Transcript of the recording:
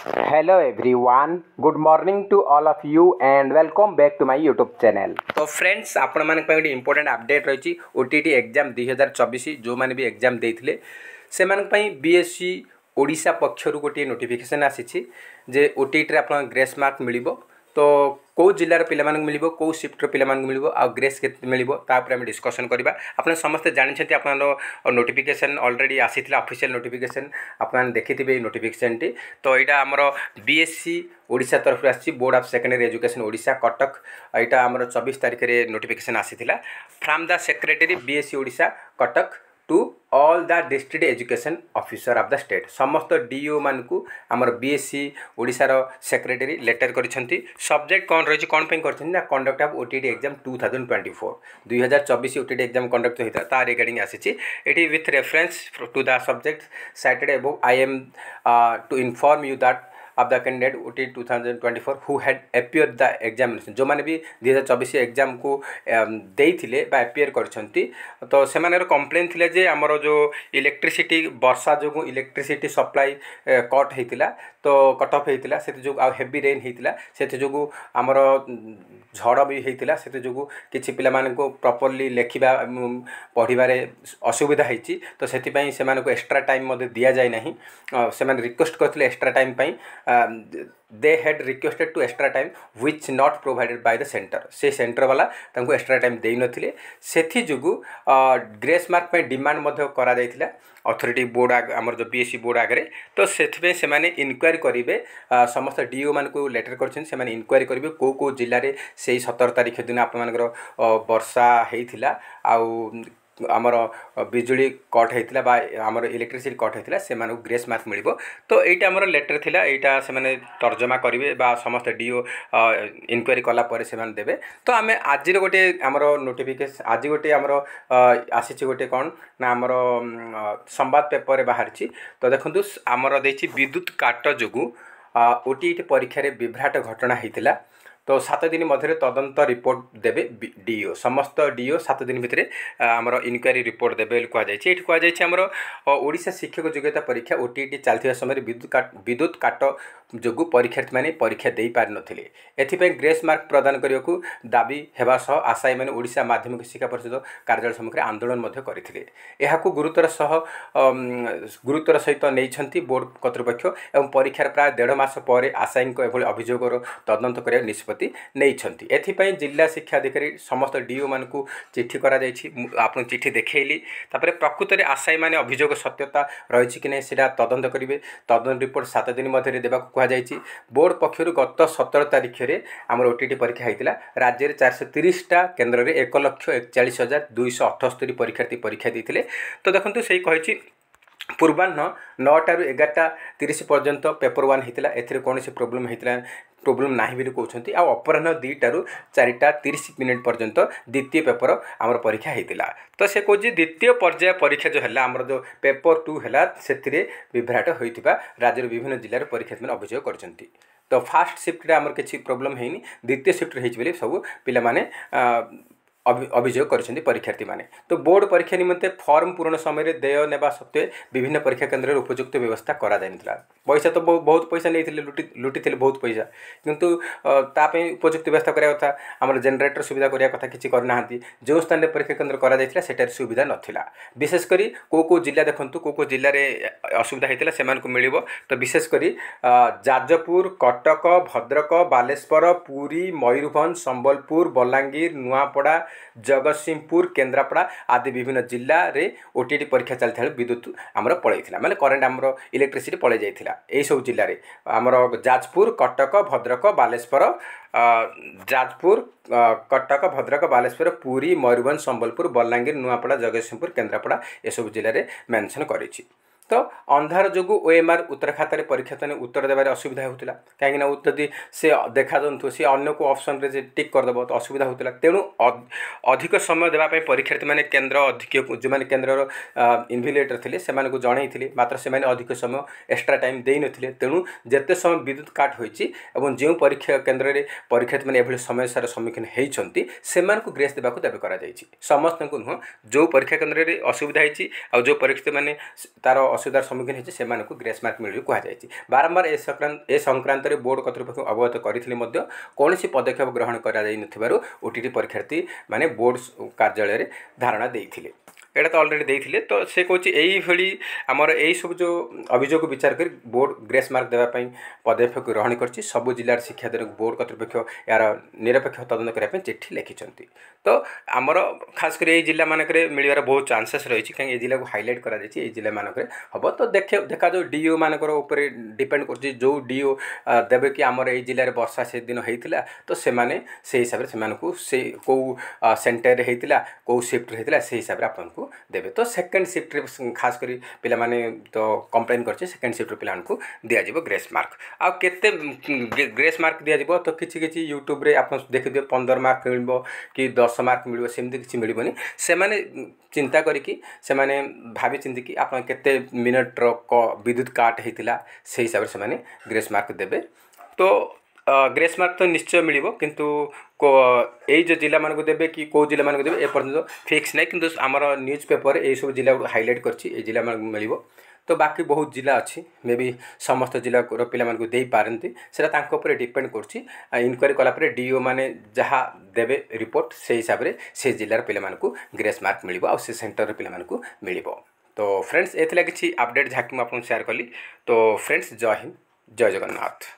Hello everyone, good morning to all of you and welcome back to my YouTube channel. तो friends आपण मान गोटे important update रही OTT exam 2024 जो मैंने भी एग्जाम देते से बीएससी ओडिशा पक्षर गोटे नोटिफिकेशन आसी जे ओटीटी आप ग्रेस मार्क मिल तो कौ जिलार पिला मिल कौ सिफ्टर पिला मिल आ ग्रेस के मिल आम डिस्कसन करवा आप समस्ते जानते आप नोटिफिकेशन ऑलरेडी आसी ऑफिशियल नोटिफिकेशन आप देखिए नोटिफिकेशन टी तो यहाँ आमर बीएससी ओडिशा तरफ आसी board of secondary education Odisha Cuttack यहाँ आमर 24 तारिख में नोटिफिकेशन आसी from the secretary BSC Odisha Cuttack to all the district education officer of the state समस्त डीओ मान को आमर बीएससी ओडिशार सेक्रेटरी लेटर करिसेंती सब्जेक्ट कौन रही कौन पे करछन conduct of OTT exam 2024 2024 OTT exam conduct होता ता रिगार्डिंग आसी एटी with reference to the subject cited above I am to inform you that of the candidate OTT 2024 who had appeared the examination जो माने भी 2024 एग्जाम को देइथिले बा appear करछंती तो से माने कंप्लेन थिले जे हमरो जो इलेक्ट्रिसिटी वर्षा जो इलेक्ट्रिसिटी सप्लाई कट हेतिला तो कट ऑफ हेतिला से जो आ हेवी रेन हेतिला से जो हमरो झड़ भी हेतिला से जो किछि पिला माने को प्रॉपर्ली लेखिबा पढिबारे असुविधा हेछि तो सेति पई से माने को एक्स्ट्रा टाइम मध्ये दिया जाय नाही से माने रिक्वेस्ट करथिले एक्स्ट्रा टाइम पई they had requested to extra time which not provided by the center से सेंटर वाला तांको एक्स्ट्रा टाइम देई नथिले सेथि जुगु ग्रेस मार्क पे डिमांड मध्ये करा जायथिला अथॉरिटी बोर्ड आमर जो बीएससी बोर्ड आगे तो से से माने इनक्वारी करेंगे समस्त डीओ मान को लेटर कर इनक्वारी करेंगे कौ कौ जिले में से 17 तारिख दिन आप वर्षा होता आउ आमर बिजुली कट होता बा आमर इलेक्ट्रिसिटी कट होता से ग्रेस मार्क मिल तो यहाँ आमर लेटर थिला यहाँ से तर्जमा करेंगे बा समस्त डीओ इनक्वारी कलापर से देवे तो आम आज गोटे आमर नोटिफिकेशन आज गोटे आमर आसी गोटे कौन ना आमर संवाद पेपर बाहर तो देखो आमर देछि विद्युत काट जोगु ओटीटी परीक्षा रे विभ्राट घटना होता तो 7 दिन मध्य तदंत रिपोर्ट देवे डीओ समस्त डीओ 7 दिन भितर आमर इनक्वारी रिपोर्ट देवे कहुई कहुई आमर ओडिशा शिक्षक योग्यता परीक्षा ओटीटी चलता समय विद्युत काट जोगु परीक्षार्थी मैंने परीक्षा दे पारि नथिले एथिपई ग्रेस मार्क प्रदान करने को दाबी हेबा सह आशायी मैंने ओडिशा माध्यमिक शिक्षा परिषद कार्यालय सम्मुखें आंदोलन मध्य करथिले एहाकु गुरुतर सहित नहीं बोर्ड कर्तृपक्ष एवं परीक्षार प्राय 1.5 मास पर आशायी एभली अभियोगर तदंत करने निष्पत्ति नहीं एथिपई जिला शिक्षा अधिकारी समस्त डीओ मान को चिठी करा जायछि आपन चिठी देखैली तापर प्रकृत में आशायी माने अभियोग सत्यता रही कि नहीं सेटा तदंत करेंगे तदंत रिपोर्ट 7 दिन मध्य देवा कहुई बोर्ड पक्षर गत 17 तारिख में आमर ओटीटी परीक्षा होता राज्य में 430टा केन्द्र में 1,41,278 परीक्षार्थी परीक्षा देते तो देखो से कही पूर्वाह्न 9टा ରୁ 11:30 पर्यंत पेपर 1 होता ए कौन प्रोब्लेम होता प्रोब्लेम ना भी कहते आ अपराह्न 2टा ରୁ 4:30 पर्यंत द्वितीय पेपर आमर परीक्षा होता तो से कहे द्वितीय पर्याय परीक्षा जो है आमर जो पेपर 2 है से विभ्राट होता राज्य विभिन्न जिले में परीक्षा मैंने अभियोग कर तो फास्ट शिफ्ट आमर किसी प्रोब्लेम है द्वितीय शिफ्ट हो सब पिला अभियोग कर परीक्षार्थी माने तो बोर्ड परीक्षा निमंते फॉर्म पूरण समय देय नेबा सत्वे विभिन्न परीक्षा केन्द्र में उपयुक्त व्यवस्था करा जाइनथिला पैसा तो बहुत पैसा नहीं लुटी बहुत पैसा किंतु तापे उपयुक्त व्यवस्था करिया कथा हमर जनरेटर सुविधा करिया कथा किछि करना हांती जो स्थान रे परीक्षा केन्द्र करा जाइथिला सेटार सुविधा नथिला विशेष करी को जिला देखंतु को जिला रे असुविधा हेतिला सेमान को मिलिबो तो विशेष करी जाजपुर कटक भद्रक बालेश्वर पुरी मयूरभंज संबलपुर बलांगीर नुआपड़ा जगतसिंहपुर केन्द्रापड़ा आदि विभिन्न जिले में ओटीटी परीक्षा चलता विद्युत आमर पलैला माने करेन्ट आमर इलेक्ट्रिसिटी पलै जाइथिला एई सब जिले में आमर जाजपुर कटक भद्रक बालेश्वर जाजपुर कटक भद्रक बालेश्वर पुरी मयूरभंज संबलपुर बलांगीर नुआपड़ा जगतसिंहपुर केन्द्रापड़ा ए सब जिले में मेंशन करिछि तो अंधार जो ओएमआर उत्तर खातार परीक्षा उत्तर देवार असुविधा होता कहीं यदि से देखा जाऊ सी अन्य को ऑप्शन रे टिक करदेव तो असुविधा होता तेणु अधिक समय देवाई परीक्षार्थी मैंने केन्द्र अधिक जो मैंने केन्द्र इन्विजिलेटर थे से जन मात्र से अधिक समय एक्स्ट्रा टाइम दे नथिले तेणु जिते समय विद्युत काट होती जो परीक्षा केन्द्र में परीक्षार्थी मैंने एभली समस्यार सम्मुखीन होती से ग्रेस देवाक दाबी कर समस्त नुह जो परीक्षा केन्द्र में असुविधा होती जो परीक्षार्थी मैंने तार असुविधार सम्मुखीन होती से ग्रेस मार्क मिल कहुई। बारंबार ए संक्रांत बोर्ड कर्तृपक्ष अवगत करते कौन पदक्षेप ग्रहण कर ओटीटी परीक्षार्थी माने बोर्ड कार्यालय धारणा देते एटा तो अलरेडी देते तो से कौच यही आमर यही सब जो अभियोग विचार कर बोर्ड ग्रेस मार्क देवाई पदक्षेप ग्रहण कर सबू जिलार शिक्षा बोर्ड कर्तृपक्ष यार निरपेक्ष तदंत करने चिठी लिखिं। तो आमर खास कर जिला मानक मिलवार बहुत चांसेस रही कहीं जिला को हाइलाइट कर जिला मानक हम तो देखा जो डीओ मानकर ऊपर डिपेंड कर जो डीओ देवे कि आमर ये जिले में वर्षा से दिन होता तो से हिसाब से कौ सेन्टर होता कौ सिफ्ट होता से हिसाब से आपको देवे। तो सेकेंड सिफ्ट खास कर पिला माने तो कंप्लेन करछे सेकेंड सिफ्ट पिला को दिया जिवो ग्रेस मार्क आ केते ग्रेस मार्क दिया जिवो तो किछि यूट्यूब रे आप देखि दियो 15 मार्क मिलबो कि 10 मार्क मिलबो सेमति किछि मिलबोनी से माने चिंता करिकि से माने भाबी चिंती कि आप केते मिनिट रो विद्युत काट हेतिला से हिसाब से माने ग्रेस मार्क देबे। तो ग्रेस मार्क तो निश्चय मिलिबो किंतु यही जो जिला मानक देवे कि कौ जिला मानक देवे एपर्यंत फिक्स नहीं किंतु आमर न्यूज पेपर ये सब जिला हाइलाइट करछि जिला मिल। तो बाकी बहुत जिला अच्छी मे बी समस्त जिला पिला दे पारती से डिपेंड कर इनक्वारी कलापर डीओ मैंने जहाँ देवे रिपोर्ट से हिसाब से जिलार पिला ग्रेस मार्क मिल से सेंटर पिला मिल। तो फ्रेंड्स ये किसी अपडेट जहाँ कि मुझे शेयर कली। तो फ्रेंड्स जय हिंद जय जगन्नाथ।